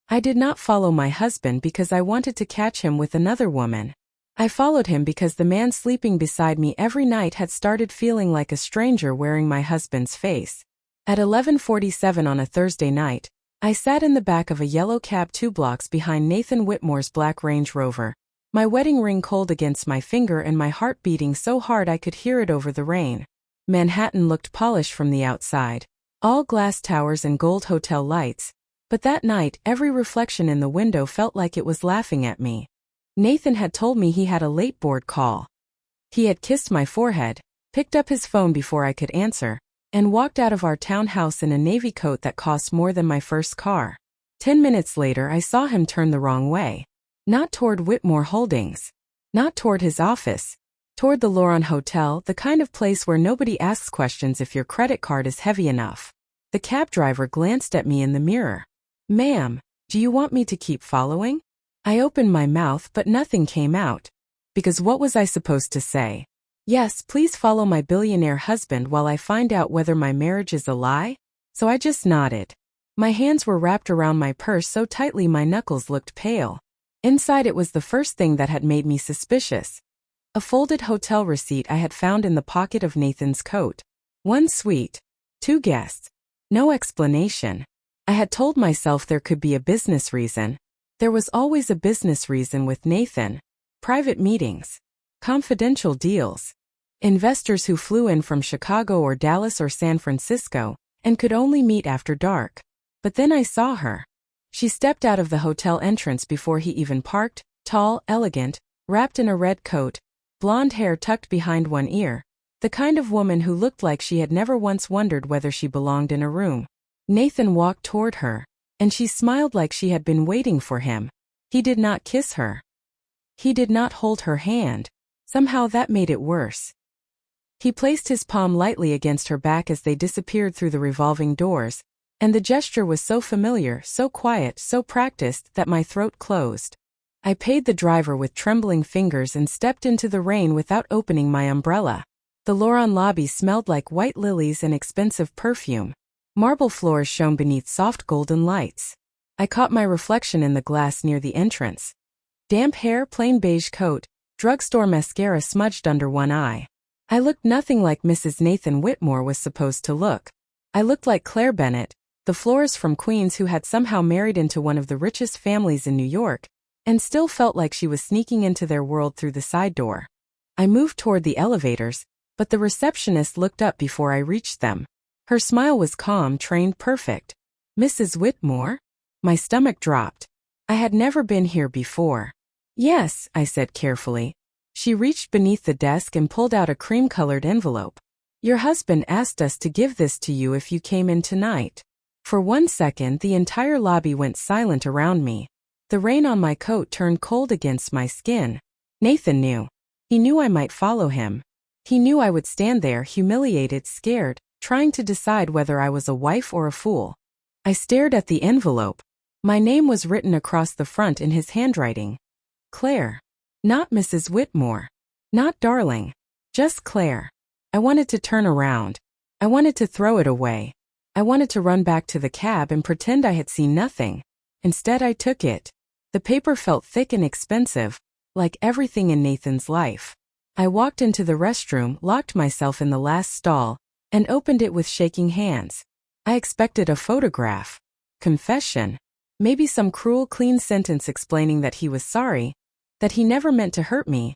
I did not follow my husband because I wanted to catch him with another woman. I followed him because the man sleeping beside me every night had started feeling like a stranger wearing my husband's face. At 11:47 on a Thursday night, I sat in the back of a yellow cab 2 blocks behind Nathan Whitmore's black Range Rover, my wedding ring cold against my finger and my heart beating so hard I could hear it over the rain. Manhattan looked polished from the outside, all glass towers and gold hotel lights, but that night every reflection in the window felt like it was laughing at me. Nathan had told me he had a late board call. He had kissed my forehead, picked up his phone before I could answer, and walked out of our townhouse in a navy coat that cost more than my first car. 10 minutes later I saw him turn the wrong way. Not toward Whitmore Holdings. Not toward his office. Toward the Loron Hotel, the kind of place where nobody asks questions if your credit card is heavy enough. The cab driver glanced at me in the mirror. "Ma'am, do you want me to keep following?" I opened my mouth but nothing came out. Because what was I supposed to say? "Yes, please follow my billionaire husband while I find out whether my marriage is a lie?" So I just nodded. My hands were wrapped around my purse so tightly my knuckles looked pale. Inside it was the first thing that had made me suspicious. A folded hotel receipt I had found in the pocket of Nathan's coat. 1 suite. 2 guests. No explanation. I had told myself there could be a business reason. There was always a business reason with Nathan. Private meetings. Confidential deals. Investors who flew in from Chicago or Dallas or San Francisco, and could only meet after dark. But then I saw her. She stepped out of the hotel entrance before he even parked, tall, elegant, wrapped in a red coat, blonde hair tucked behind one ear, the kind of woman who looked like she had never once wondered whether she belonged in a room. Nathan walked toward her, and she smiled like she had been waiting for him. He did not kiss her. He did not hold her hand. Somehow that made it worse. He placed his palm lightly against her back as they disappeared through the revolving doors, and the gesture was so familiar, so quiet, so practiced that my throat closed. I paid the driver with trembling fingers and stepped into the rain without opening my umbrella. The Loron lobby smelled like white lilies and expensive perfume. Marble floors shone beneath soft golden lights. I caught my reflection in the glass near the entrance. Damp hair, plain beige coat, drugstore mascara smudged under one eye. I looked nothing like Mrs. Nathan Whitmore was supposed to look. I looked like Claire Bennett, the florist from Queens who had somehow married into one of the richest families in New York, and still felt like she was sneaking into their world through the side door. I moved toward the elevators, but the receptionist looked up before I reached them. Her smile was calm, trained, perfect. "Mrs. Whitmore?" My stomach dropped. I had never been here before. "Yes," I said carefully. She reached beneath the desk and pulled out a cream-colored envelope. "Your husband asked us to give this to you if you came in tonight." For 1 second the entire lobby went silent around me. The rain on my coat turned cold against my skin. Nathan knew. He knew I might follow him. He knew I would stand there, humiliated, scared, trying to decide whether I was a wife or a fool. I stared at the envelope. My name was written across the front in his handwriting. Claire. Not Mrs. Whitmore. Not darling. Just Claire. I wanted to turn around. I wanted to throw it away. I wanted to run back to the cab and pretend I had seen nothing. Instead I took it. The paper felt thick and expensive, like everything in Nathan's life. I walked into the restroom, locked myself in the last stall, and opened it with shaking hands. I expected a photograph. Confession. Maybe some cruel, clean sentence explaining that he was sorry, that he never meant to hurt me,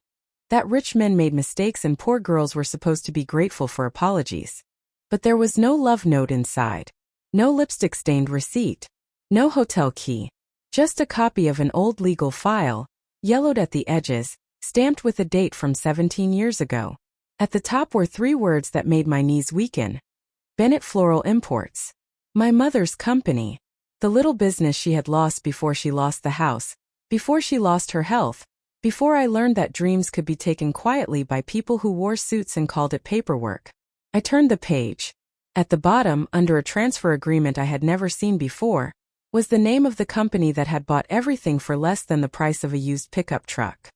that rich men made mistakes and poor girls were supposed to be grateful for apologies. But there was no love note inside. No lipstick-stained receipt. No hotel key. Just a copy of an old legal file, yellowed at the edges, stamped with a date from 17 years ago. At the top were 3 words that made my knees weaken. Bennett Floral Imports. My mother's company. The little business she had lost before she lost the house, before she lost her health, before I learned that dreams could be taken quietly by people who wore suits and called it paperwork. I turned the page. At the bottom, under a transfer agreement I had never seen before, was the name of the company that had bought everything for less than the price of a used pickup truck.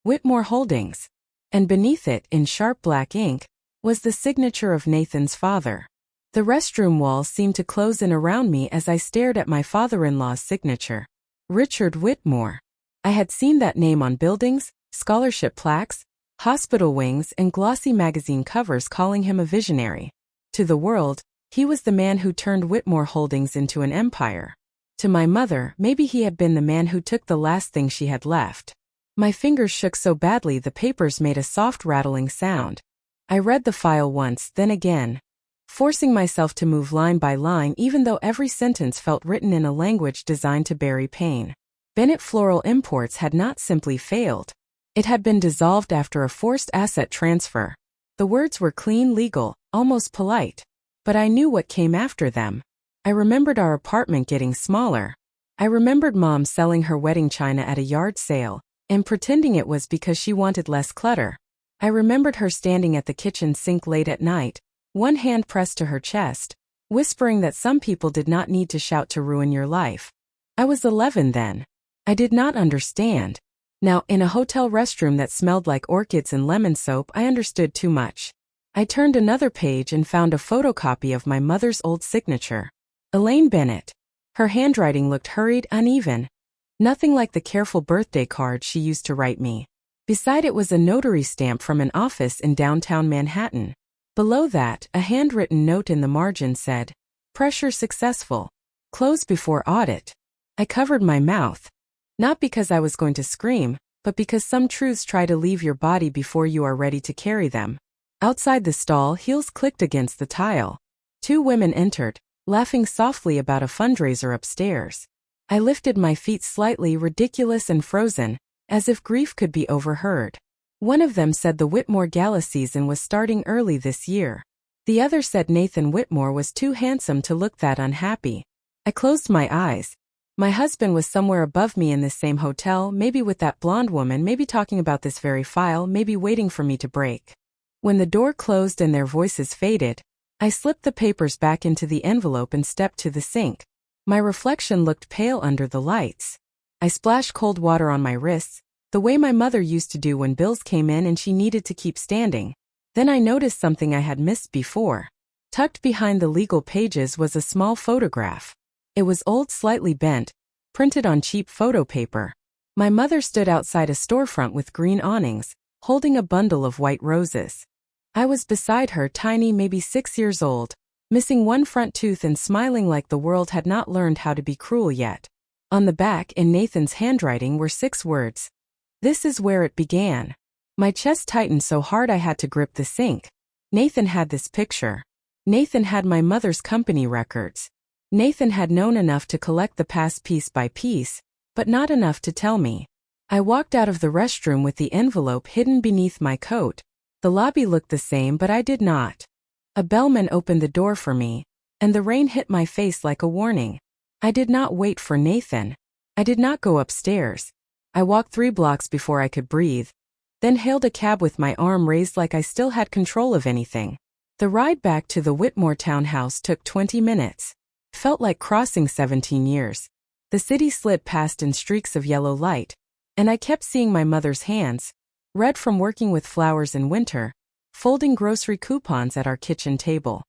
Whitmore Holdings. And beneath it, in sharp black ink, was the signature of Nathan's father. The restroom walls seemed to close in around me as I stared at my father-in-law's signature. Richard Whitmore. I had seen that name on buildings, scholarship plaques, hospital wings, and glossy magazine covers calling him a visionary. To the world, he was the man who turned Whitmore Holdings into an empire. To my mother, maybe he had been the man who took the last thing she had left. My fingers shook so badly the papers made a soft rattling sound. I read the file once, then again, forcing myself to move line by line even though every sentence felt written in a language designed to bury pain. Bennett Floral Imports had not simply failed. It had been dissolved after a forced asset transfer. The words were clean, legal, almost polite. But I knew what came after them. I remembered our apartment getting smaller. I remembered Mom selling her wedding china at a yard sale, and pretending it was because she wanted less clutter. I remembered her standing at the kitchen sink late at night, one hand pressed to her chest, whispering that some people did not need to shout to ruin your life. I was 11 then. I did not understand. Now, in a hotel restroom that smelled like orchids and lemon soap, I understood too much. I turned another page and found a photocopy of my mother's old signature. Elaine Bennett. Her handwriting looked hurried, uneven. Nothing like the careful birthday card she used to write me. Beside it was a notary stamp from an office in downtown Manhattan. Below that, a handwritten note in the margin said, "Pressure successful. Close before audit." I covered my mouth. Not because I was going to scream, but because some truths try to leave your body before you are ready to carry them. Outside the stall, heels clicked against the tile. Two women entered, laughing softly about a fundraiser upstairs. I lifted my feet slightly, ridiculous and frozen, as if grief could be overheard. One of them said the Whitmore gala season was starting early this year. The other said Nathan Whitmore was too handsome to look that unhappy. I closed my eyes. My husband was somewhere above me in this same hotel, maybe with that blonde woman, maybe talking about this very file, maybe waiting for me to break. When the door closed and their voices faded, I slipped the papers back into the envelope and stepped to the sink. My reflection looked pale under the lights. I splashed cold water on my wrists, the way my mother used to do when bills came in and she needed to keep standing. Then I noticed something I had missed before. Tucked behind the legal pages was a small photograph. It was old, slightly bent, printed on cheap photo paper. My mother stood outside a storefront with green awnings, holding a bundle of white roses. I was beside her, tiny, maybe 6 years old, missing one front tooth and smiling like the world had not learned how to be cruel yet. On the back, in Nathan's handwriting, were 6 words. This is where it began. My chest tightened so hard I had to grip the sink. Nathan had this picture. Nathan had my mother's company records. Nathan had known enough to collect the past piece by piece, but not enough to tell me. I walked out of the restroom with the envelope hidden beneath my coat. The lobby looked the same, but I did not. A bellman opened the door for me, and the rain hit my face like a warning. I did not wait for Nathan. I did not go upstairs. I walked 3 blocks before I could breathe, then hailed a cab with my arm raised like I still had control of anything. The ride back to the Whitmore townhouse took 20 minutes. Felt like crossing 17 years. The city slid past in streaks of yellow light, and I kept seeing my mother's hands, red from working with flowers in winter, folding grocery coupons at our kitchen table.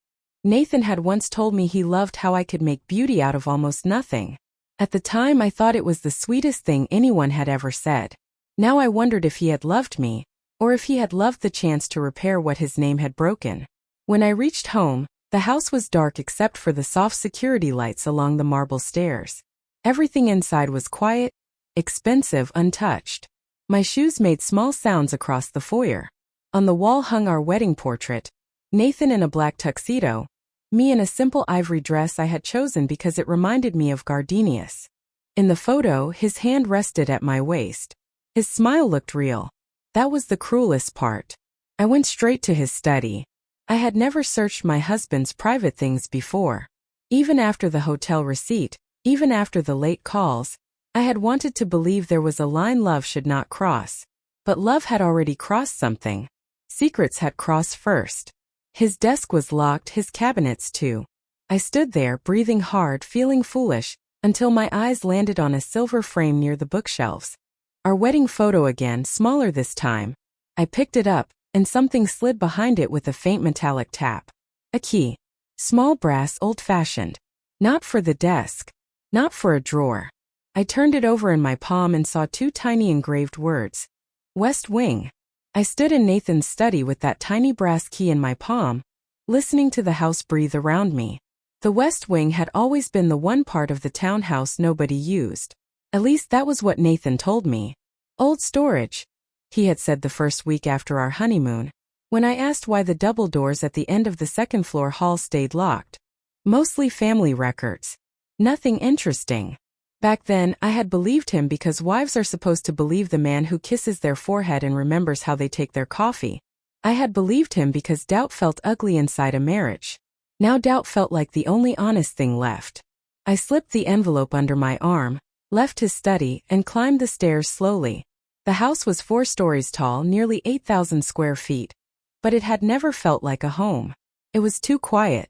Nathan had once told me he loved how I could make beauty out of almost nothing. At the time I thought it was the sweetest thing anyone had ever said. Now I wondered if he had loved me, or if he had loved the chance to repair what his name had broken. When I reached home, the house was dark except for the soft security lights along the marble stairs. Everything inside was quiet, expensive, untouched. My shoes made small sounds across the foyer. On the wall hung our wedding portrait, Nathan in a black tuxedo, me in a simple ivory dress I had chosen because it reminded me of Gardenius. In the photo, his hand rested at my waist. His smile looked real. That was the cruelest part. I went straight to his study. I had never searched my husband's private things before. Even after the hotel receipt, even after the late calls, I had wanted to believe there was a line love should not cross. But love had already crossed something. Secrets had crossed first. His desk was locked, his cabinets too. I stood there, breathing hard, feeling foolish, until my eyes landed on a silver frame near the bookshelves. Our wedding photo again, smaller this time. I picked it up, and something slid behind it with a faint metallic tap. A key. Small brass, old-fashioned. Not for the desk. Not for a drawer. I turned it over in my palm and saw two tiny engraved words. West Wing. I stood in Nathan's study with that tiny brass key in my palm, listening to the house breathe around me. The West Wing had always been the one part of the townhouse nobody used. At least that was what Nathan told me. Old storage, he had said the first week after our honeymoon, when I asked why the double doors at the end of the second-floor hall stayed locked. Mostly family records. Nothing interesting. Back then, I had believed him because wives are supposed to believe the man who kisses their forehead and remembers how they take their coffee. I had believed him because doubt felt ugly inside a marriage. Now doubt felt like the only honest thing left. I slipped the envelope under my arm, left his study, and climbed the stairs slowly. The house was 4 stories tall, nearly 8,000 square feet. But it had never felt like a home. It was too quiet.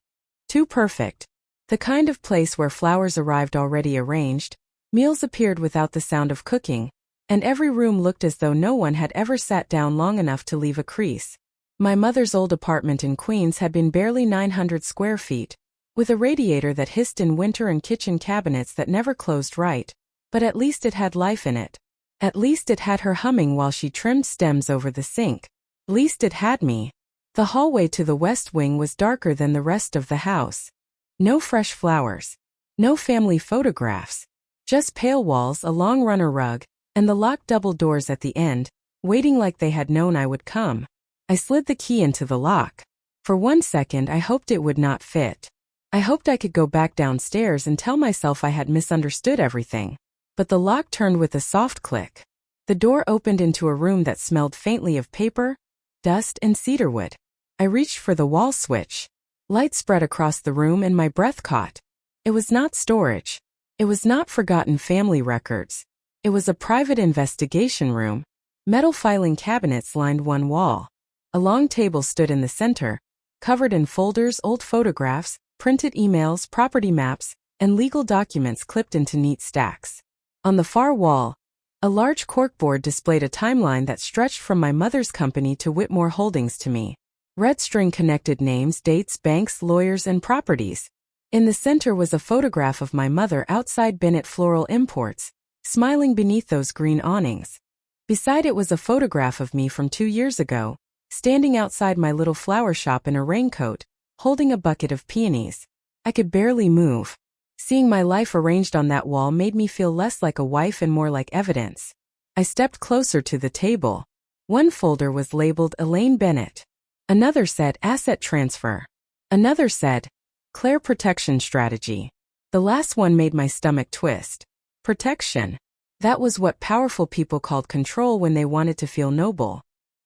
Too perfect. The kind of place where flowers arrived already arranged, meals appeared without the sound of cooking, and every room looked as though no one had ever sat down long enough to leave a crease. My mother's old apartment in Queens had been barely 900 square feet, with a radiator that hissed in winter and kitchen cabinets that never closed right, but at least it had life in it. At least it had her humming while she trimmed stems over the sink. At least it had me. The hallway to the West Wing was darker than the rest of the house. No fresh flowers. No family photographs. Just pale walls, a long runner rug, and the locked double doors at the end, waiting like they had known I would come. I slid the key into the lock. For 1 second I hoped it would not fit. I hoped I could go back downstairs and tell myself I had misunderstood everything. But the lock turned with a soft click. The door opened into a room that smelled faintly of paper, dust, and cedarwood. I reached for the wall switch. Light spread across the room and my breath caught. It was not storage. It was not forgotten family records. It was a private investigation room. Metal filing cabinets lined one wall. A long table stood in the center, covered in folders, old photographs, printed emails, property maps, and legal documents clipped into neat stacks. On the far wall, a large corkboard displayed a timeline that stretched from my mother's company to Whitmore Holdings to me. Red string connected names, dates, banks, lawyers, and properties. In the center was a photograph of my mother outside Bennett Floral Imports, smiling beneath those green awnings. Beside it was a photograph of me from 2 years ago, standing outside my little flower shop in a raincoat, holding a bucket of peonies. I could barely move. Seeing my life arranged on that wall made me feel less like a wife and more like evidence. I stepped closer to the table. One folder was labeled Elaine Bennett. Another said Asset Transfer. Another said Claire Protection Strategy. The last one made my stomach twist. Protection. That was what powerful people called control when they wanted to feel noble.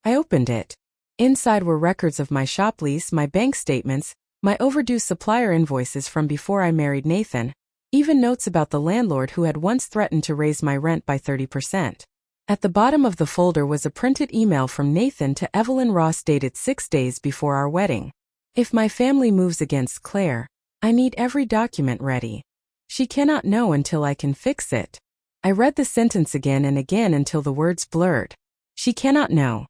I opened it. Inside were records of my shop lease, my bank statements, my overdue supplier invoices from before I married Nathan, even notes about the landlord who had once threatened to raise my rent by 30%. At the bottom of the folder was a printed email from Nathan to Evelyn Ross dated 6 days before our wedding. If my family moves against Claire, I need every document ready. She cannot know until I can fix it. I read the sentence again and again until the words blurred. She cannot know.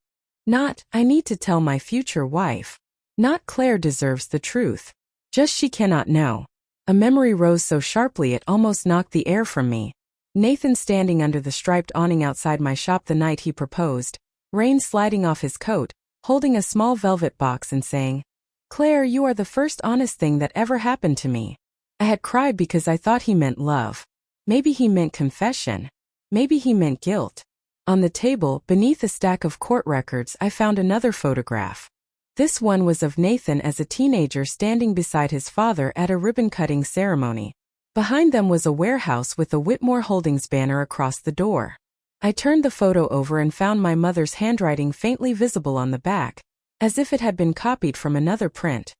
Not, I need to tell my future wife. Not Claire deserves the truth. Just she cannot know. A memory rose so sharply it almost knocked the air from me. Nathan standing under the striped awning outside my shop the night he proposed, rain sliding off his coat, holding a small velvet box and saying, "Claire, you are the first honest thing that ever happened to me." I had cried because I thought he meant love. Maybe he meant confession. Maybe he meant guilt. On the table, beneath a stack of court records, I found another photograph. This one was of Nathan as a teenager standing beside his father at a ribbon-cutting ceremony. Behind them was a warehouse with the Whitmore Holdings banner across the door. I turned the photo over and found my mother's handwriting faintly visible on the back, as if it had been copied from another print.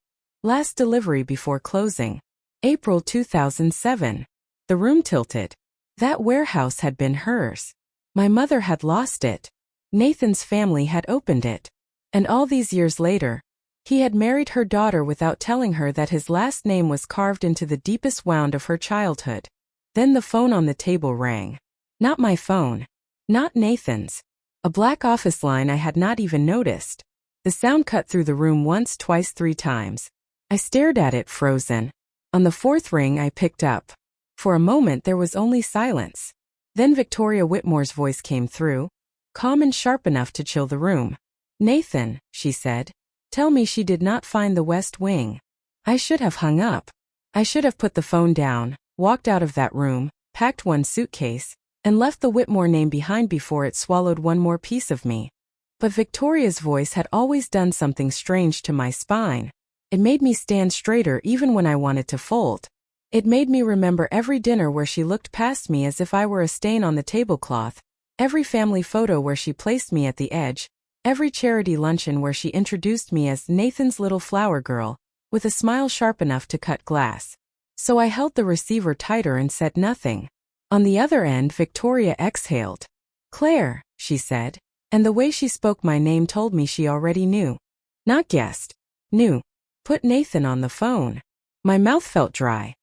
Last delivery before closing. April 2007. The room tilted. That warehouse had been hers. My mother had lost it. Nathan's family had opened it. And all these years later, he had married her daughter without telling her that his last name was carved into the deepest wound of her childhood. Then the phone on the table rang. Not my phone. Not Nathan's. A black office line I had not even noticed. The sound cut through the room once, twice, 3 times. I stared at it, frozen. On the 4th ring I picked up. For a moment there was only silence. Then Victoria Whitmore's voice came through, calm and sharp enough to chill the room. "Nathan," she said, "tell me she did not find the West Wing." I should have hung up. I should have put the phone down, walked out of that room, packed one suitcase, and left the Whitmore name behind before it swallowed one more piece of me. But Victoria's voice had always done something strange to my spine. It made me stand straighter even when I wanted to fold. It made me remember every dinner where she looked past me as if I were a stain on the tablecloth, every family photo where she placed me at the edge, every charity luncheon where she introduced me as Nathan's little flower girl, with a smile sharp enough to cut glass. So I held the receiver tighter and said nothing. On the other end, Victoria exhaled. "Claire," she said, and the way she spoke my name told me she already knew. Not guessed. Knew. "Put Nathan on the phone." My mouth felt dry.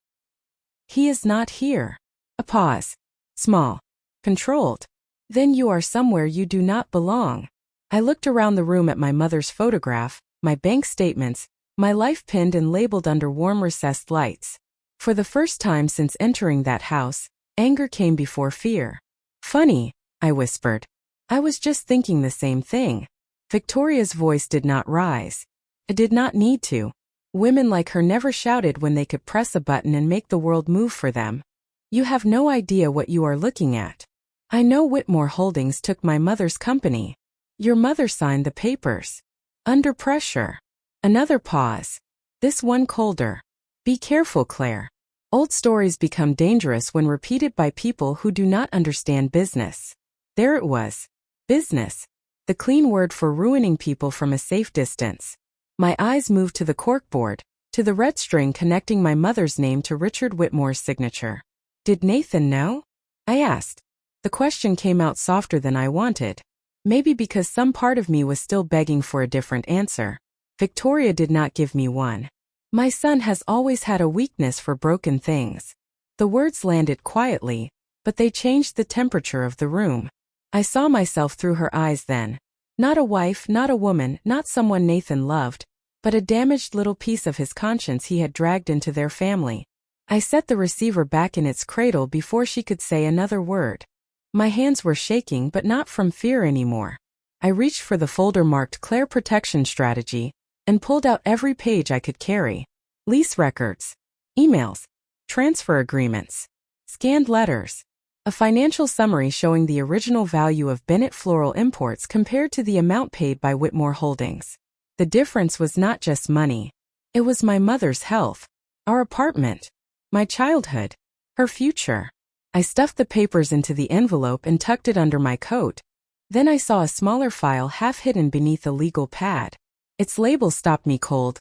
"He is not here." A pause. Small. Controlled. "Then you are somewhere you do not belong." I looked around the room at my mother's photograph, my bank statements, my life pinned and labeled under warm recessed lights. For the first time since entering that house, anger came before fear. "Funny," I whispered. "I was just thinking the same thing." Victoria's voice did not rise. It did not need to. Women like her never shouted when they could press a button and make the world move for them. "You have no idea what you are looking at. I know Whitmore Holdings took my mother's company. Your mother signed the papers. Under pressure." Another pause. This one colder. "Be careful, Claire. Old stories become dangerous when repeated by people who do not understand business." There it was. Business. The clean word for ruining people from a safe distance. My eyes moved to the corkboard, to the red string connecting my mother's name to Richard Whitmore's signature. "Did Nathan know?" I asked. The question came out softer than I wanted. Maybe because some part of me was still begging for a different answer. Victoria did not give me one. "My son has always had a weakness for broken things." The words landed quietly, but they changed the temperature of the room. I saw myself through her eyes then. Not a wife, not a woman, not someone Nathan loved, but a damaged little piece of his conscience he had dragged into their family. I set the receiver back in its cradle before she could say another word. My hands were shaking, but not from fear anymore. I reached for the folder marked Claire Protection Strategy and pulled out every page I could carry. Lease records, emails, transfer agreements, scanned letters, a financial summary showing the original value of Bennett Floral Imports compared to the amount paid by Whitmore Holdings. The difference was not just money. It was my mother's health, our apartment, my childhood, her future. I stuffed the papers into the envelope and tucked it under my coat. Then I saw a smaller file half hidden beneath a legal pad. Its label stopped me cold.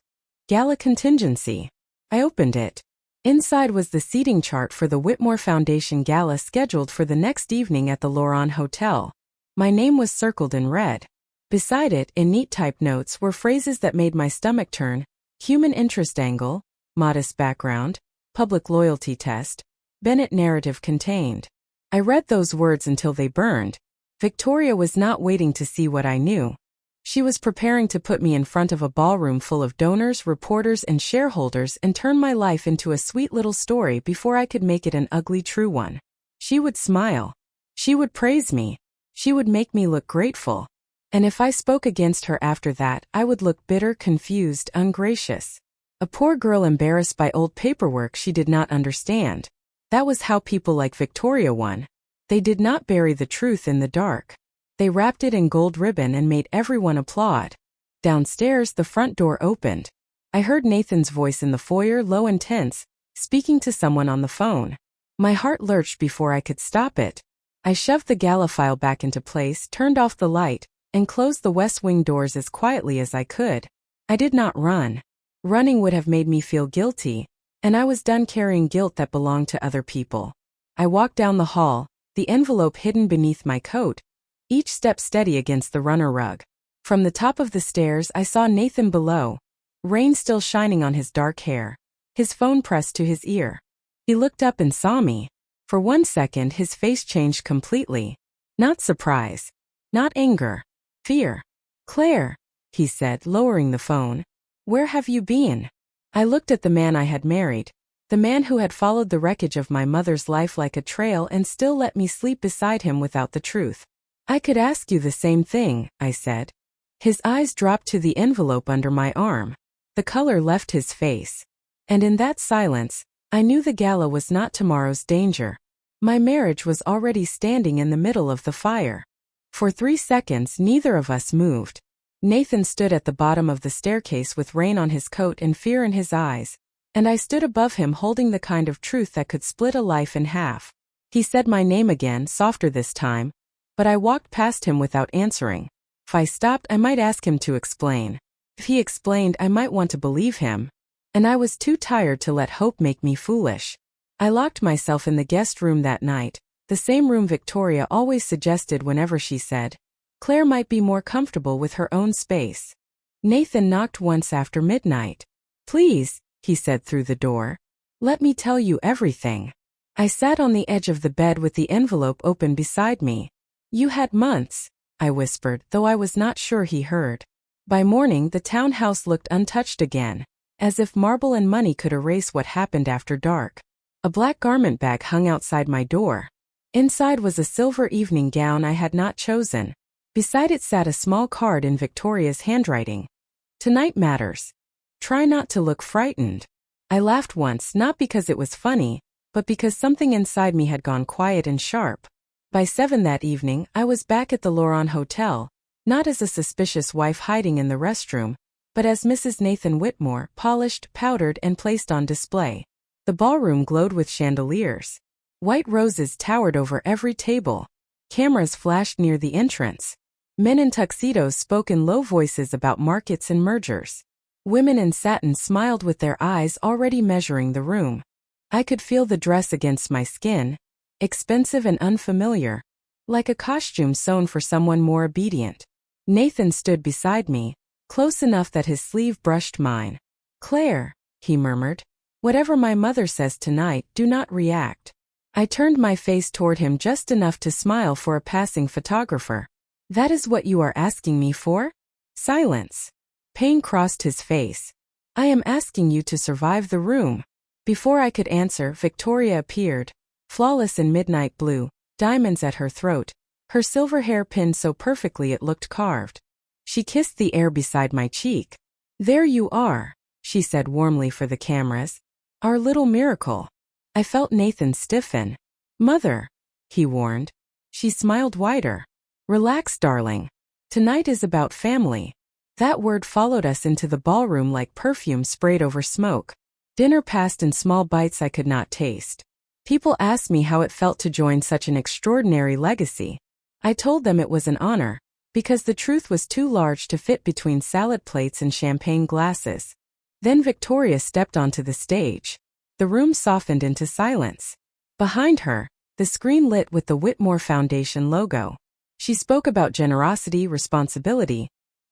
Gala Contingency. I opened it. Inside was the seating chart for the Whitmore Foundation Gala scheduled for the next evening at the Loran Hotel. My name was circled in red. Beside it, in neat type notes, were phrases that made my stomach turn: human interest angle, modest background, public loyalty test, Bennett narrative contained. I read those words until they burned. Victoria was not waiting to see what I knew. She was preparing to put me in front of a ballroom full of donors, reporters, and shareholders and turn my life into a sweet little story before I could make it an ugly true one. She would smile. She would praise me. She would make me look grateful. And if I spoke against her after that, I would look bitter, confused, ungracious. A poor girl embarrassed by old paperwork she did not understand. That was how people like Victoria won. They did not bury the truth in the dark. They wrapped it in gold ribbon and made everyone applaud. Downstairs, the front door opened. I heard Nathan's voice in the foyer, low and tense, speaking to someone on the phone. My heart lurched before I could stop it. I shoved the gala file back into place, turned off the light, and closed the West Wing doors as quietly as I could. I did not run. Running would have made me feel guilty, and I was done carrying guilt that belonged to other people. I walked down the hall, the envelope hidden beneath my coat, each step steady against the runner rug. From the top of the stairs, I saw Nathan below, rain still shining on his dark hair, his phone pressed to his ear. He looked up and saw me. For 1 second, his face changed completely. Not surprise. Not anger. Fear. "Claire," he said, lowering the phone. "Where have you been?" I looked at the man I had married. The man who had followed the wreckage of my mother's life like a trail and still let me sleep beside him without the truth. I could ask you the same thing, I said. His eyes dropped to the envelope under my arm. The color left his face. And in that silence, I knew the gala was not tomorrow's danger. My marriage was already standing in the middle of the fire. For 3 seconds neither of us moved. Nathan stood at the bottom of the staircase with rain on his coat and fear in his eyes, and I stood above him holding the kind of truth that could split a life in half. He said my name again, softer this time, but I walked past him without answering. If I stopped, I might ask him to explain. If he explained, I might want to believe him. And I was too tired to let hope make me foolish. I locked myself in the guest room that night, the same room Victoria always suggested whenever she said Claire might be more comfortable with her own space. Nathan knocked once after midnight. Please, he said through the door. Let me tell you everything. I sat on the edge of the bed with the envelope open beside me. You had months, I whispered, though I was not sure he heard. By morning the townhouse looked untouched again, as if marble and money could erase what happened after dark. A black garment bag hung outside my door. Inside was a silver evening gown I had not chosen. Beside it sat a small card in Victoria's handwriting. Tonight matters. Try not to look frightened. I laughed once, not because it was funny, but because something inside me had gone quiet and sharp. By 7 that evening, I was back at the Loron Hotel, not as a suspicious wife hiding in the restroom, but as Mrs. Nathan Whitmore, polished, powdered, and placed on display. The ballroom glowed with chandeliers. White roses towered over every table. Cameras flashed near the entrance. Men in tuxedos spoke in low voices about markets and mergers. Women in satin smiled with their eyes already measuring the room. I could feel the dress against my skin, expensive and unfamiliar, like a costume sewn for someone more obedient. Nathan stood beside me, close enough that his sleeve brushed mine. Claire, he murmured, whatever my mother says tonight, do not react. I turned my face toward him just enough to smile for a passing photographer. That is what you are asking me for? Silence. Pain crossed his face. I am asking you to survive the room. Before I could answer, Victoria appeared, flawless in midnight blue, diamonds at her throat, her silver hair pinned so perfectly it looked carved. She kissed the air beside my cheek. There you are, she said warmly for the cameras. Our little miracle. I felt Nathan stiffen. Mother, he warned. She smiled wider. Relax, darling. Tonight is about family. That word followed us into the ballroom like perfume sprayed over smoke. Dinner passed in small bites I could not taste. People asked me how it felt to join such an extraordinary legacy. I told them it was an honor, because the truth was too large to fit between salad plates and champagne glasses. Then Victoria stepped onto the stage. The room softened into silence. Behind her, the screen lit with the Whitmore Foundation logo. She spoke about generosity, responsibility,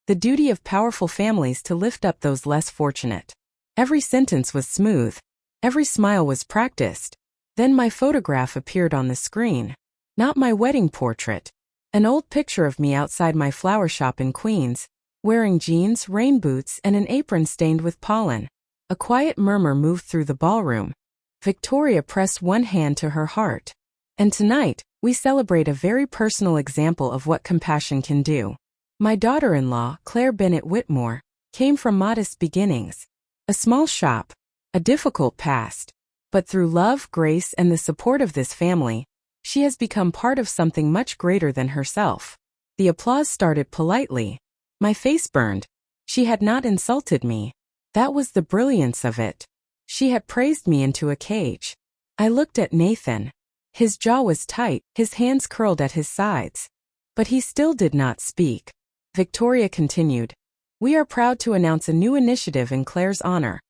the duty of powerful families to lift up those less fortunate. Every sentence was smooth. Every smile was practiced. Then my photograph appeared on the screen. Not my wedding portrait. An old picture of me outside my flower shop in Queens, wearing jeans, rain boots, and an apron stained with pollen. A quiet murmur moved through the ballroom. Victoria pressed one hand to her heart. And tonight, we celebrate a very personal example of what compassion can do. My daughter-in-law, Claire Bennett Whitmore, came from modest beginnings. A small shop, a difficult past. But through love, grace, and the support of this family, she has become part of something much greater than herself. The applause started politely. My face burned. She had not insulted me. That was the brilliance of it. She had praised me into a cage. I looked at Nathan. His jaw was tight, his hands curled at his sides. But he still did not speak. Victoria continued. We are proud to announce a new initiative in Claire's honor.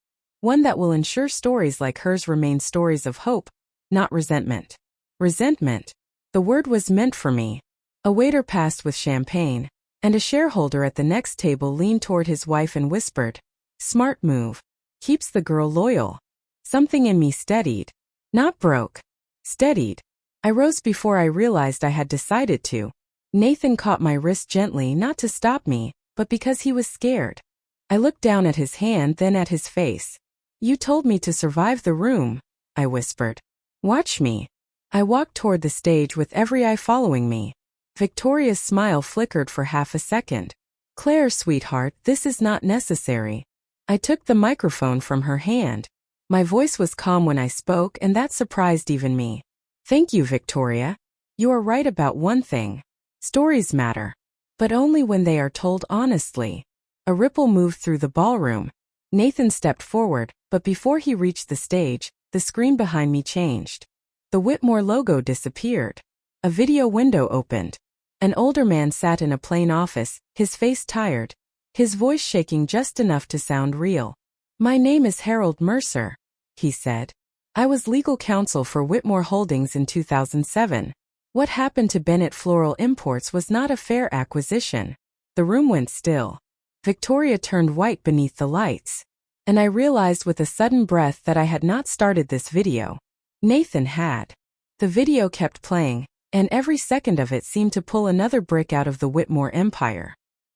One that will ensure stories like hers remain stories of hope, not resentment. Resentment. The word was meant for me. A waiter passed with champagne, and a shareholder at the next table leaned toward his wife and whispered, Smart move. Keeps the girl loyal. Something in me steadied. Not broke. Steadied. I rose before I realized I had decided to. Nathan caught my wrist gently, not to stop me, but because he was scared. I looked down at his hand, then at his face. You told me to survive the room, I whispered. Watch me. I walked toward the stage with every eye following me. Victoria's smile flickered for half a second. Claire, sweetheart, this is not necessary. I took the microphone from her hand. My voice was calm when I spoke, and that surprised even me. Thank you, Victoria. You are right about one thing. Stories matter. But only when they are told honestly. A ripple moved through the ballroom. Nathan stepped forward, but before he reached the stage, the screen behind me changed. The Whitmore logo disappeared. A video window opened. An older man sat in a plain office, his face tired, his voice shaking just enough to sound real. My name is Harold Mercer, he said. I was legal counsel for Whitmore Holdings in 2007. What happened to Bennett Floral Imports was not a fair acquisition. The room went still. Victoria turned white beneath the lights. And I realized with a sudden breath that I had not started this video. Nathan had. The video kept playing, and every second of it seemed to pull another brick out of the Whitmore empire.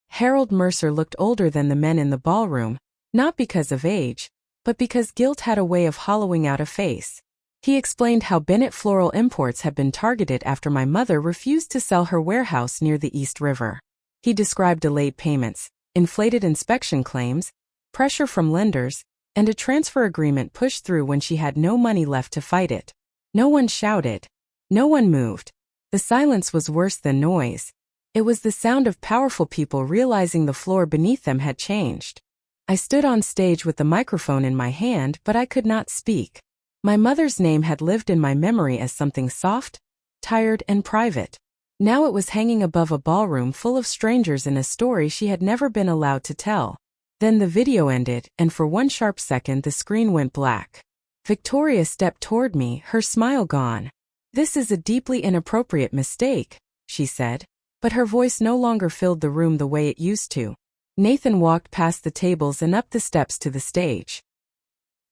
Harold Mercer looked older than the men in the ballroom, not because of age, but because guilt had a way of hollowing out a face. He explained how Bennett Floral Imports had been targeted after my mother refused to sell her warehouse near the East River. He described delayed payments, inflated inspection claims, pressure from lenders, and a transfer agreement pushed through when she had no money left to fight it. No one shouted. No one moved. The silence was worse than noise. It was the sound of powerful people realizing the floor beneath them had changed. I stood on stage with the microphone in my hand, but I could not speak. My mother's name had lived in my memory as something soft, tired, and private. Now it was hanging above a ballroom full of strangers in a story she had never been allowed to tell. Then the video ended, and for one sharp second the screen went black. Victoria stepped toward me, her smile gone. This is a deeply inappropriate mistake, she said, but her voice no longer filled the room the way it used to. Nathan walked past the tables and up the steps to the stage.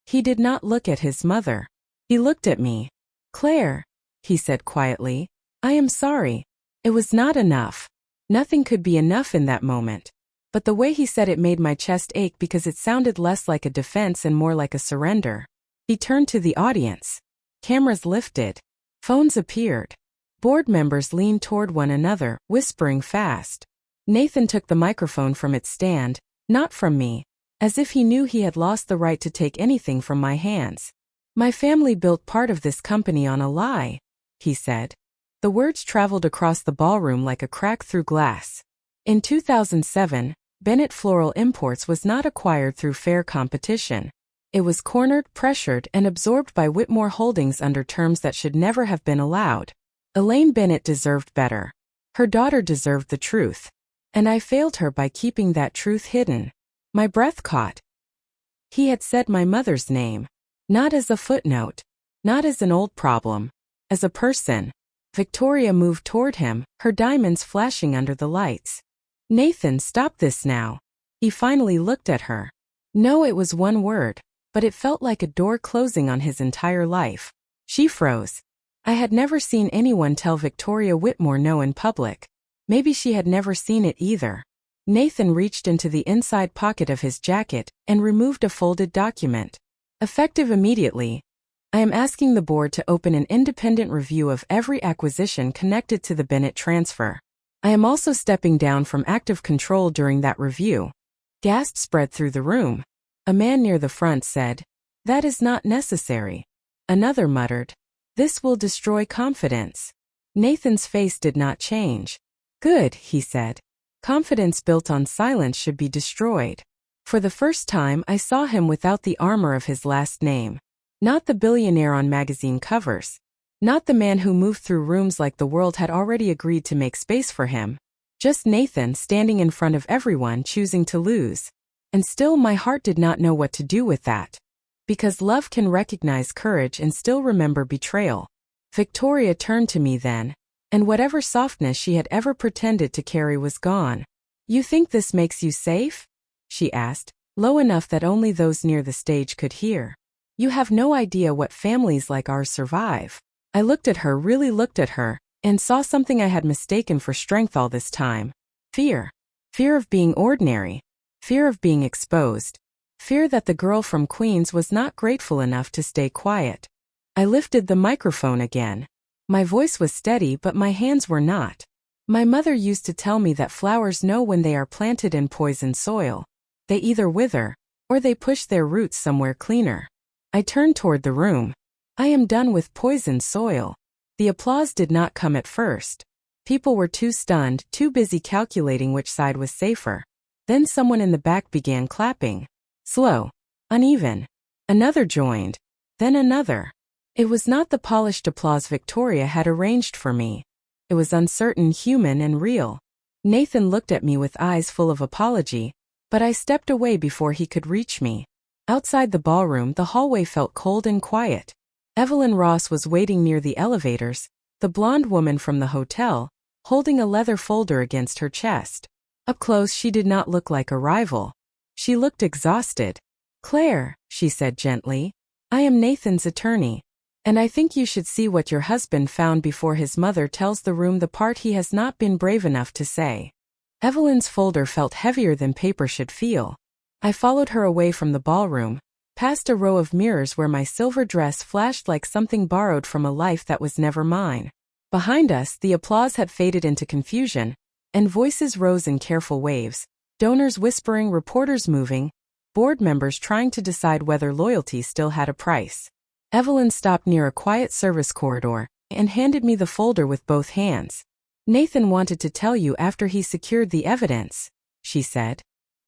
He did not look at his mother. He looked at me. Claire, he said quietly, I am sorry. It was not enough. Nothing could be enough in that moment. But the way he said it made my chest ache because it sounded less like a defense and more like a surrender. He turned to the audience. Cameras lifted. Phones appeared. Board members leaned toward one another, whispering fast. Nathan took the microphone from its stand, not from me, as if he knew he had lost the right to take anything from my hands. My family built part of this company on a lie, he said. The words traveled across the ballroom like a crack through glass. In 2007, Bennett Floral Imports was not acquired through fair competition. It was cornered, pressured, and absorbed by Whitmore Holdings under terms that should never have been allowed. Elaine Bennett deserved better. Her daughter deserved the truth. And I failed her by keeping that truth hidden. My breath caught. He had said my mother's name. Not as a footnote. Not as an old problem. As a person. Victoria moved toward him, her diamonds flashing under the lights. Nathan, stop this now. He finally looked at her. No, it was one word, but it felt like a door closing on his entire life. She froze. I had never seen anyone tell Victoria Whitmore no in public. Maybe she had never seen it either. Nathan reached into the inside pocket of his jacket and removed a folded document. Effective immediately, I am asking the board to open an independent review of every acquisition connected to the Bennett transfer. I am also stepping down from active control during that review. Gasps spread through the room. A man near the front said, "That is not necessary." Another muttered, "This will destroy confidence." Nathan's face did not change. "Good," he said. "Confidence built on silence should be destroyed." For the first time, I saw him without the armor of his last name. Not the billionaire on magazine covers. Not the man who moved through rooms like the world had already agreed to make space for him. Just Nathan standing in front of everyone choosing to lose. And still my heart did not know what to do with that. Because love can recognize courage and still remember betrayal. Victoria turned to me then, and whatever softness she had ever pretended to carry was gone. "You think this makes you safe?" she asked, low enough that only those near the stage could hear. "You have no idea what families like ours survive." I looked at her, really looked at her, and saw something I had mistaken for strength all this time. Fear. Fear of being ordinary. Fear of being exposed. Fear that the girl from Queens was not grateful enough to stay quiet. I lifted the microphone again. My voice was steady, but my hands were not. My mother used to tell me that flowers know when they are planted in poisoned soil. They either wither, or they push their roots somewhere cleaner. I turned toward the room. I am done with poisoned soil. The applause did not come at first. People were too stunned, too busy calculating which side was safer. Then someone in the back began clapping. Slow. Uneven. Another joined. Then another. It was not the polished applause Victoria had arranged for me. It was uncertain, human, and real. Nathan looked at me with eyes full of apology, but I stepped away before he could reach me. Outside the ballroom, the hallway felt cold and quiet. Evelyn Ross was waiting near the elevators, the blonde woman from the hotel, holding a leather folder against her chest. Up close, she did not look like a rival. She looked exhausted. "Claire," she said gently, "I am Nathan's attorney. And I think you should see what your husband found before his mother tells the room the part he has not been brave enough to say." Evelyn's folder felt heavier than paper should feel. I followed her away from the ballroom, past a row of mirrors where my silver dress flashed like something borrowed from a life that was never mine. Behind us, the applause had faded into confusion, and voices rose in careful waves, donors whispering, reporters moving, board members trying to decide whether loyalty still had a price. Evelyn stopped near a quiet service corridor and handed me the folder with both hands. "Nathan wanted to tell you after he secured the evidence," she said.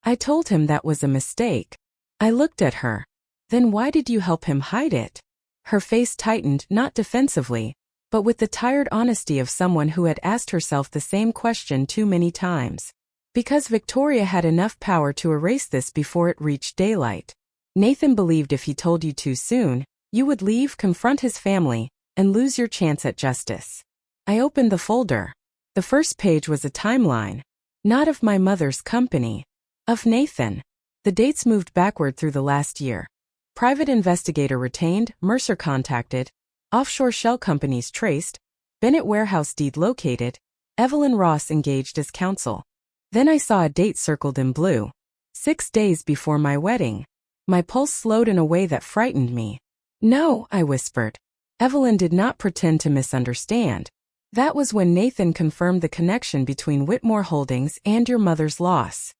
"I told him that was a mistake." I looked at her. "Then why did you help him hide it?" Her face tightened, not defensively, but with the tired honesty of someone who had asked herself the same question too many times. "Because Victoria had enough power to erase this before it reached daylight. Nathan believed if he told you too soon, you would leave, confront his family, and lose your chance at justice." I opened the folder. The first page was a timeline. Not of my mother's company. Of Nathan. The dates moved backward through the last year. Private investigator retained, Mercer contacted, offshore shell companies traced, Bennett warehouse deed located, Evelyn Ross engaged as counsel. Then I saw a date circled in blue. 6 days before my wedding. My pulse slowed in a way that frightened me. "No," I whispered. Evelyn did not pretend to misunderstand. "That was when Nathan confirmed the connection between Whitmore Holdings and your mother's loss."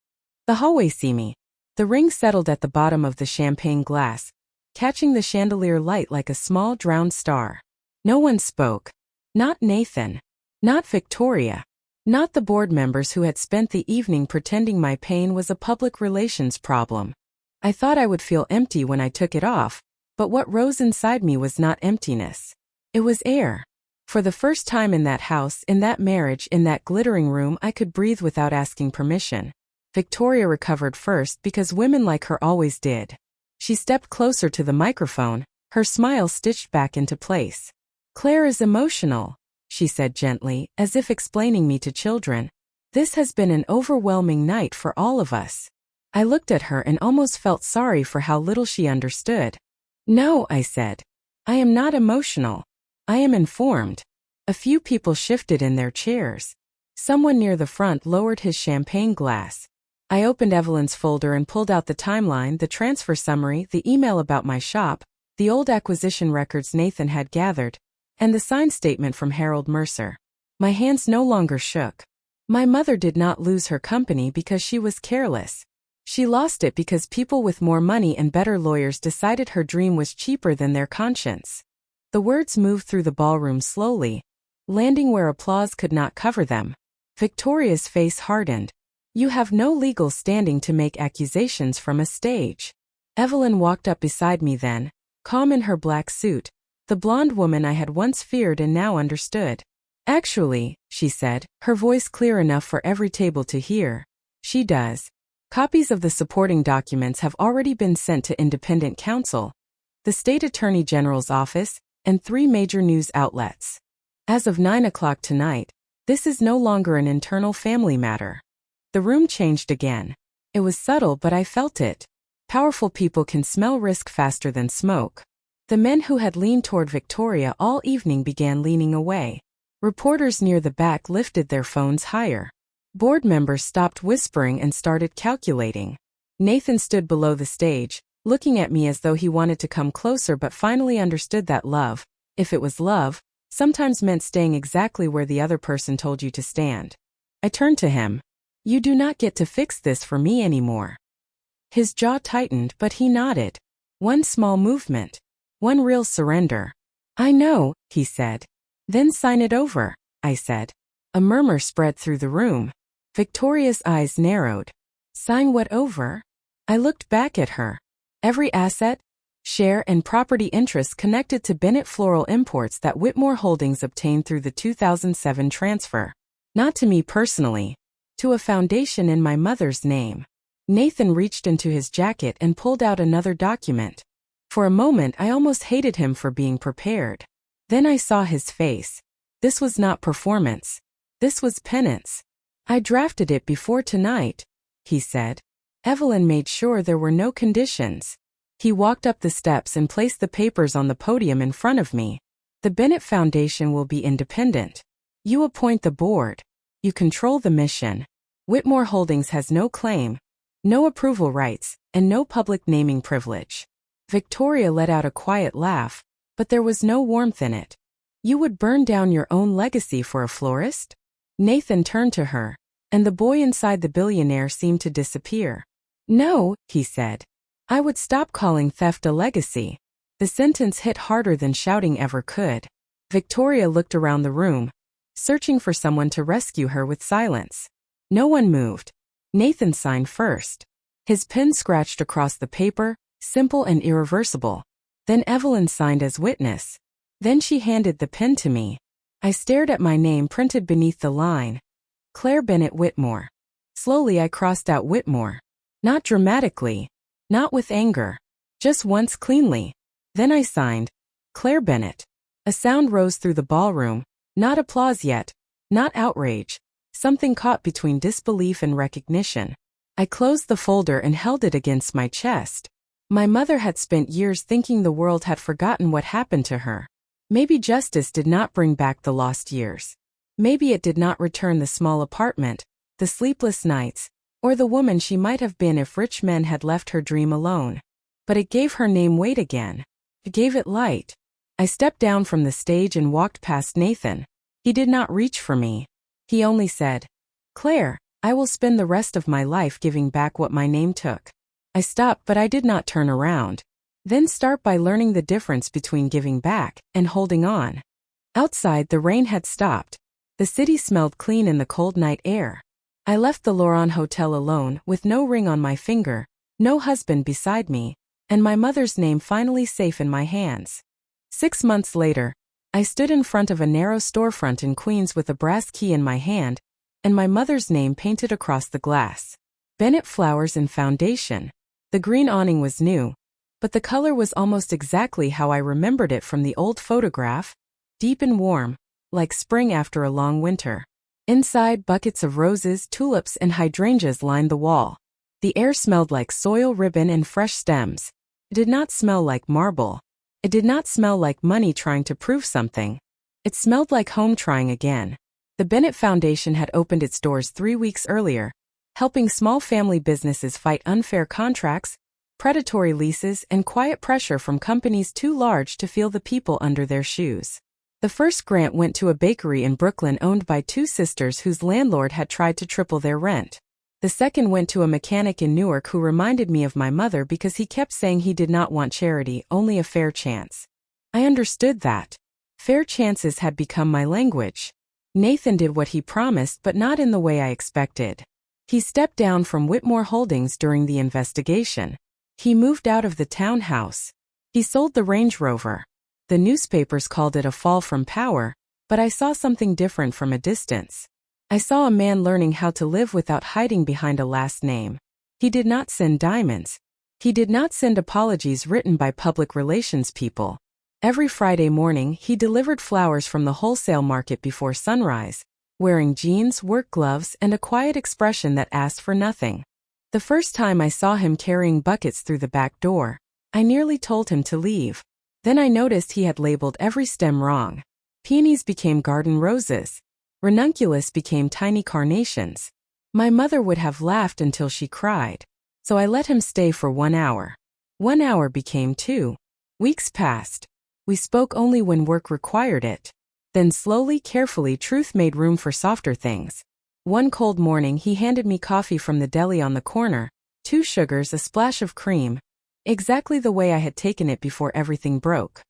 The hallway see me. The ring settled at the bottom of the champagne glass, catching the chandelier light like a small drowned star. No one spoke. Not Nathan. Not Victoria. Not the board members who had spent the evening pretending my pain was a public relations problem. I thought I would feel empty when I took it off, but what rose inside me was not emptiness. It was air. For the first time in that house, in that marriage, in that glittering room, I could breathe without asking permission. Victoria recovered first because women like her always did. She stepped closer to the microphone, her smile stitched back into place. "Claire is emotional," she said gently, as if explaining me to children. "This has been an overwhelming night for all of us." I looked at her and almost felt sorry for how little she understood. "No," I said. "I am not emotional. I am informed." A few people shifted in their chairs. Someone near the front lowered his champagne glass. I opened Evelyn's folder and pulled out the timeline, the transfer summary, the email about my shop, the old acquisition records Nathan had gathered, and the signed statement from Harold Mercer. My hands no longer shook. My mother did not lose her company because she was careless. She lost it because people with more money and better lawyers decided her dream was cheaper than their conscience. The words moved through the ballroom slowly, landing where applause could not cover them. Victoria's face hardened. "You have no legal standing to make accusations from a stage." Evelyn walked up beside me then, calm in her black suit, the blonde woman I had once feared and now understood. "Actually," she said, her voice clear enough for every table to hear, "she does. Copies of the supporting documents have already been sent to independent counsel, the State Attorney General's office, and 3 major news outlets. As of 9 o'clock tonight, this is no longer an internal family matter." The room changed again. It was subtle, but I felt it. Powerful people can smell risk faster than smoke. The men who had leaned toward Victoria all evening began leaning away. Reporters near the back lifted their phones higher. Board members stopped whispering and started calculating. Nathan stood below the stage, looking at me as though he wanted to come closer but finally understood that love, if it was love, sometimes meant staying exactly where the other person told you to stand. I turned to him. You do not get to fix this for me anymore. His jaw tightened but he nodded. One small movement. One real surrender. I know, he said. Then sign it over, I said. A murmur spread through the room. Victoria's eyes narrowed. Sign what over? I looked back at her. Every asset, share and property interest connected to Bennett Floral Imports that Whitmore Holdings obtained through the 2007 transfer. Not to me personally. To a foundation in my mother's name. Nathan reached into his jacket and pulled out another document. For a moment I almost hated him for being prepared. Then I saw his face. This was not performance. This was penance. I drafted it before tonight, he said. Evelyn made sure there were no conditions. He walked up the steps and placed the papers on the podium in front of me. The Bennett Foundation will be independent. You appoint the board. You control the mission. Whitmore Holdings has no claim, no approval rights, and no public naming privilege. Victoria let out a quiet laugh, but there was no warmth in it. You would burn down your own legacy for a florist? Nathan turned to her, and the boy inside the billionaire seemed to disappear. No, he said. I would stop calling theft a legacy. The sentence hit harder than shouting ever could. Victoria looked around the room, searching for someone to rescue her with silence. No one moved. Nathan signed first. His pen scratched across the paper, simple and irreversible. Then Evelyn signed as witness. Then she handed the pen to me. I stared at my name printed beneath the line. Claire Bennett Whitmore. Slowly I crossed out Whitmore. Not dramatically. Not with anger. Just once cleanly. Then I signed. Claire Bennett. A sound rose through the ballroom. Not applause yet. Not outrage. Something caught between disbelief and recognition. I closed the folder and held it against my chest. My mother had spent years thinking the world had forgotten what happened to her. Maybe justice did not bring back the lost years. Maybe it did not return the small apartment, the sleepless nights, or the woman she might have been if rich men had left her dream alone. But it gave her name weight again. It gave it light. I stepped down from the stage and walked past Nathan. He did not reach for me. He only said, Claire, I will spend the rest of my life giving back what my name took. I stopped but I did not turn around. Then start by learning the difference between giving back and holding on. Outside the rain had stopped. The city smelled clean in the cold night air. I left the Loran Hotel alone with no ring on my finger, no husband beside me, and my mother's name finally safe in my hands. 6 months later, I stood in front of a narrow storefront in Queens with a brass key in my hand, and my mother's name painted across the glass. Bennett Flowers and Foundation. The green awning was new, but the color was almost exactly how I remembered it from the old photograph, deep and warm, like spring after a long winter. Inside, buckets of roses, tulips, and hydrangeas lined the wall. The air smelled like soil, ribbon, and fresh stems. It did not smell like marble. It did not smell like money trying to prove something. It smelled like home trying again. The Bennett Foundation had opened its doors 3 weeks earlier, helping small family businesses fight unfair contracts, predatory leases, and quiet pressure from companies too large to feel the people under their shoes. The first grant went to a bakery in Brooklyn owned by 2 sisters whose landlord had tried to triple their rent. The second went to a mechanic in Newark who reminded me of my mother because he kept saying he did not want charity, only a fair chance. I understood that. Fair chances had become my language. Nathan did what he promised but not in the way I expected. He stepped down from Whitmore Holdings during the investigation. He moved out of the townhouse. He sold the Range Rover. The newspapers called it a fall from power, but I saw something different from a distance. I saw a man learning how to live without hiding behind a last name. He did not send diamonds. He did not send apologies written by public relations people. Every Friday morning he delivered flowers from the wholesale market before sunrise, wearing jeans, work gloves, and a quiet expression that asked for nothing. The first time I saw him carrying buckets through the back door, I nearly told him to leave. Then I noticed he had labeled every stem wrong. Peonies became garden roses. Ranunculus became tiny carnations. My mother would have laughed until she cried. So I let him stay for 1 hour. 1 hour became 2. Weeks passed. We spoke only when work required it. Then slowly, carefully, truth made room for softer things. One cold morning he handed me coffee from the deli on the corner, 2 sugars, a splash of cream. Exactly the way I had taken it before everything broke.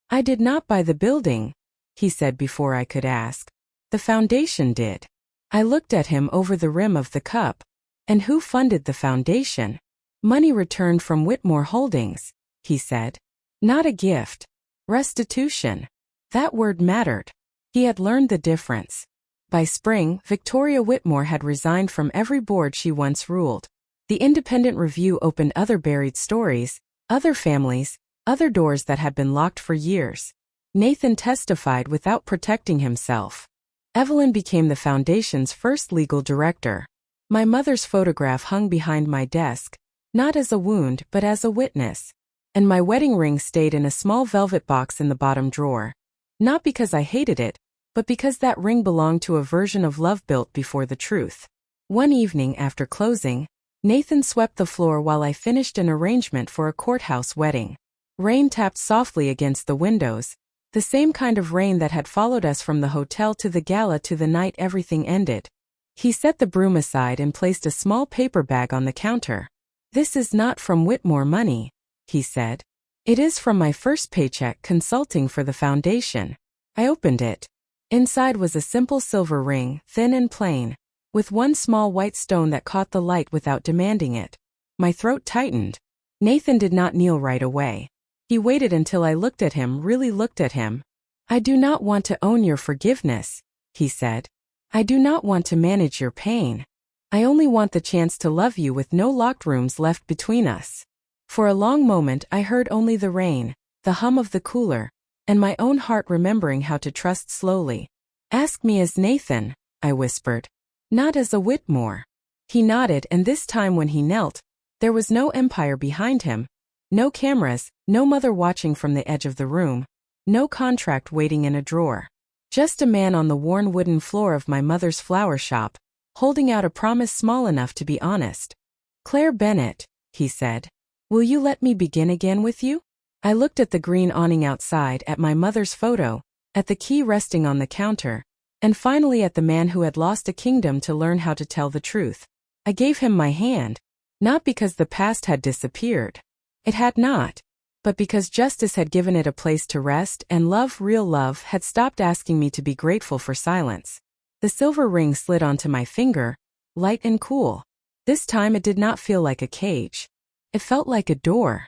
I did not buy the building, he said before I could ask. The foundation did. I looked at him over the rim of the cup. And who funded the foundation? Money returned from Whitmore Holdings, he said. Not a gift. Restitution. That word mattered. He had learned the difference. By spring, Victoria Whitmore had resigned from every board she once ruled. The Independent Review opened other buried stories, other families, other doors that had been locked for years. Nathan testified without protecting himself. Evelyn became the foundation's first legal director. My mother's photograph hung behind my desk, not as a wound but as a witness. And my wedding ring stayed in a small velvet box in the bottom drawer. Not because I hated it, but because that ring belonged to a version of love built before the truth. One evening after closing, Nathan swept the floor while I finished an arrangement for a courthouse wedding. Rain tapped softly against the windows, the same kind of rain that had followed us from the hotel to the gala to the night everything ended. He set the broom aside and placed a small paper bag on the counter. "This is not from Whitmore money," he said. "It is from my first paycheck consulting for the foundation." I opened it. Inside was a simple silver ring, thin and plain, with one small white stone that caught the light without demanding it. My throat tightened. Nathan did not kneel right away. He waited until I looked at him, really looked at him. "I do not want to own your forgiveness," he said. "I do not want to manage your pain. I only want the chance to love you with no locked rooms left between us." For a long moment I heard only the rain, the hum of the cooler, and my own heart remembering how to trust slowly. "Ask me as Nathan," I whispered. "Not as a Whitmore." He nodded, and this time when he knelt, there was no empire behind him, no cameras, no mother watching from the edge of the room, no contract waiting in a drawer. Just a man on the worn wooden floor of my mother's flower shop, holding out a promise small enough to be honest. "Claire Bennett," he said, "will you let me begin again with you?" I looked at the green awning outside, at my mother's photo, at the key resting on the counter, and finally at the man who had lost a kingdom to learn how to tell the truth. I gave him my hand, not because the past had disappeared. It had not. But because justice had given it a place to rest and love, real love, had stopped asking me to be grateful for silence. The silver ring slid onto my finger, light and cool. This time it did not feel like a cage. It felt like a door.